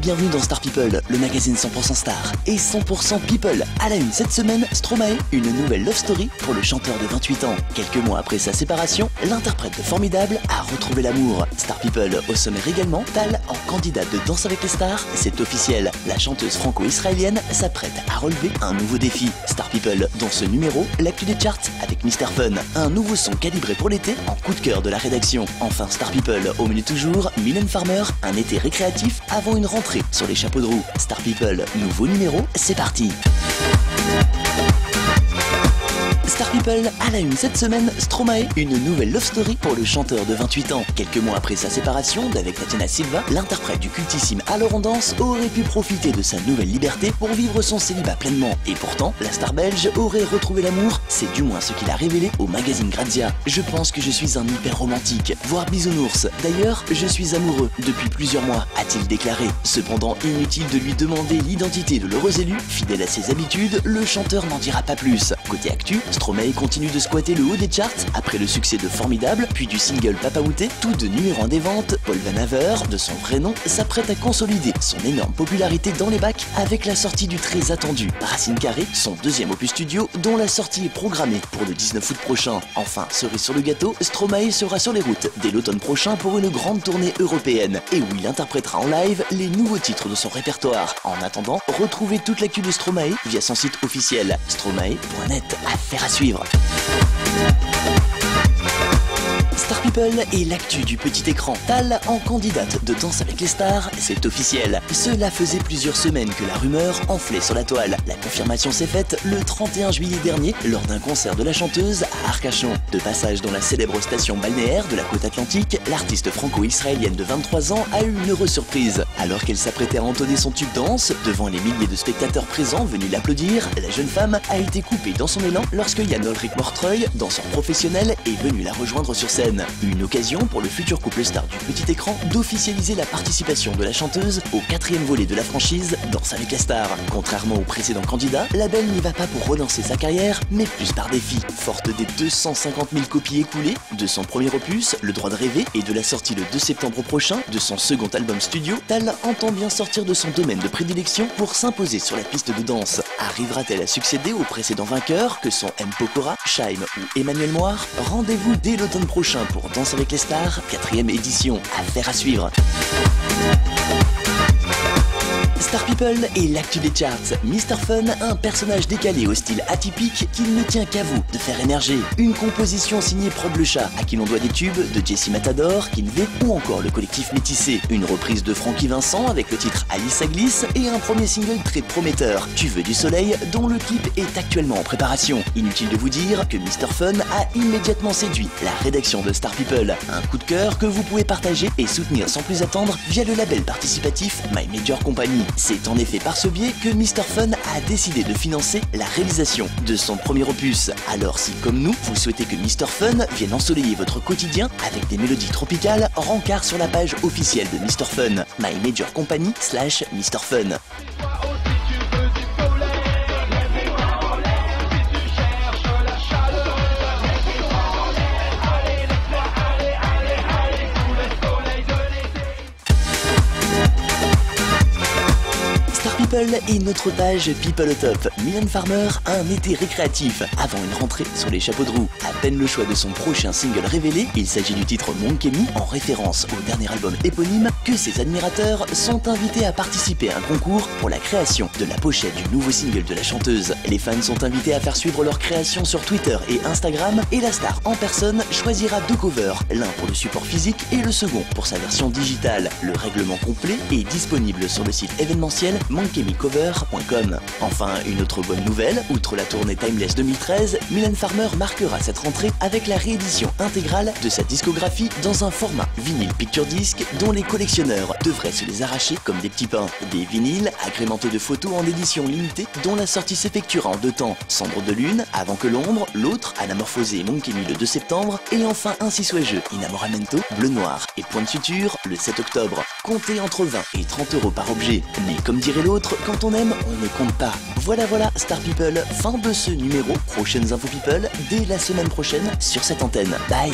bienvenue dans Star People, le magazine 100% star et 100% people. À la une cette semaine, Stromae, une nouvelle love story pour le chanteur de 28 ans. Quelques mois après sa séparation, l'interprète de Formidable a retrouvé l'amour. Star People au sommaire également, Tal en candidate de Danse avec les stars, c'est officiel. La chanteuse franco-israélienne s'apprête à relever un nouveau défi. Star People, dans ce numéro, l'actu des charts avec Mr Fun, un nouveau son calibré pour l'été en coup de cœur de la rédaction. Enfin Star People, au menu toujours, Mylène Farmer, un été récréatif avant une rentrée sur les chapeaux de roue. Star People, nouveau numéro, c'est parti. Star People, à la une cette semaine, Stromae, une nouvelle love story pour le chanteur de 28 ans. Quelques mois après sa séparation d'avec Tatiana Silva, l'interprète du cultissime Alors on danse aurait pu profiter de sa nouvelle liberté pour vivre son célibat pleinement. Et pourtant, la star belge aurait retrouvé l'amour, c'est du moins ce qu'il a révélé au magazine Grazia. Je pense que je suis un hyper romantique, voire bisounours. D'ailleurs, je suis amoureux depuis plusieurs mois, a-t-il déclaré. Cependant, inutile de lui demander l'identité de l'heureux élu. Fidèle à ses habitudes, le chanteur n'en dira pas plus. Côté actu, Stromae continue de squatter le haut des charts après le succès de Formidable, puis du single Papa Outé, tout de numéro 1 des ventes. Paul Van Haver, de son vrai nom, s'apprête à consolider son énorme popularité dans les bacs avec la sortie du très attendu Racine Carrée, son deuxième opus studio dont la sortie est programmée pour le 19 août prochain. Enfin, cerise sur le gâteau, Stromae sera sur les routes dès l'automne prochain pour une grande tournée européenne et où il interprétera en live les nouveaux titres de son répertoire. En attendant, retrouvez toute l'actu de Stromae via son site officiel stromae.net. Affaire à suivre. Star People et l'actu du petit écran. Tal en candidate de Danse avec les stars, c'est officiel. Cela faisait plusieurs semaines que la rumeur enflait sur la toile. La confirmation s'est faite le 31 juillet dernier lors d'un concert de la chanteuse à Arcachon. De passage dans la célèbre station balnéaire de la côte atlantique, l'artiste franco-israélienne de 23 ans a eu une heureuse surprise. Alors qu'elle s'apprêtait à entonner son tube danse devant les milliers de spectateurs présents venus l'applaudir, la jeune femme a été coupée dans son élan lorsque Yann Ulrich Mortreuil, danseur professionnel, est venu la rejoindre sur scène. Une occasion pour le futur couple star du petit écran d'officialiser la participation de la chanteuse au 4e volet de la franchise Danse avec les stars. Contrairement aux précédents candidats, la belle n'y va pas pour relancer sa carrière, mais plus par défi. Forte des 250 000 copies écoulées de son premier opus, Le droit de rêver, et de la sortie le 2 septembre prochain de son second album studio, Tal entend bien sortir de son domaine de prédilection pour s'imposer sur la piste de danse. Arrivera-t-elle à succéder aux précédents vainqueurs que sont M. Pokora, Shaim ou Emmanuel Moir? Rendez-vous dès l'automne prochain pour Danse avec les stars, 4e édition. Affaire à suivre. Star People et l'actu des charts. Mr Fun, un personnage décalé au style atypique qu'il ne tient qu'à vous de faire émerger. Une composition signée Prod le Chat, à qui l'on doit des tubes de Jessie Matador, Kinvé ou encore le collectif Métissé. Une reprise de Francky Vincent avec le titre Alice ça glisse et un premier single très prometteur, Tu veux du soleil, dont le clip est actuellement en préparation. Inutile de vous dire que Mr Fun a immédiatement séduit la rédaction de Star People. Un coup de cœur que vous pouvez partager et soutenir sans plus attendre via le label participatif My Major Company. C'est en effet par ce biais que Mr Fun a décidé de financer la réalisation de son premier opus. Alors si comme nous, vous souhaitez que Mr Fun vienne ensoleiller votre quotidien avec des mélodies tropicales, rencard sur la page officielle de Mr Fun, My Major Company /Mr Fun. People et notre page People au top. Mylène Farmer a un été récréatif avant une rentrée sur les chapeaux de roue. À peine le choix de son prochain single révélé, il s'agit du titre Monkemi en référence au dernier album éponyme, que ses admirateurs sont invités à participer à un concours pour la création de la pochette du nouveau single de la chanteuse. Les fans sont invités à faire suivre leur création sur Twitter et Instagram et la star en personne choisira 2 covers, l'un pour le support physique et le second pour sa version digitale. Le règlement complet est disponible sur le site événementiel monkemicover.com. Enfin, une autre bonne nouvelle, outre la tournée Timeless 2013, Mylène Farmer marquera cette rentrée avec la réédition intégrale de sa discographie dans un format vinyle picture disc dont les collectionneurs devraient se les arracher comme des petits pains. Des vinyles agrémentés de photos en édition limitée dont la sortie s'effectuera en 2 temps. Cendre de lune, Avant que l'ombre, l'autre, Anamorphosé et Monkemi le 2 septembre, et enfin Ainsi soit je, Inamoramento, Bleu Noir et Point de suture le 7 octobre. Comptez entre 20 et 30 € par objet. Mais comme dirait l'autre, quand on aime, on ne compte pas. Voilà, Star People, fin de ce numéro. Prochaines infos People dès la semaine prochaine sur cette antenne. Bye.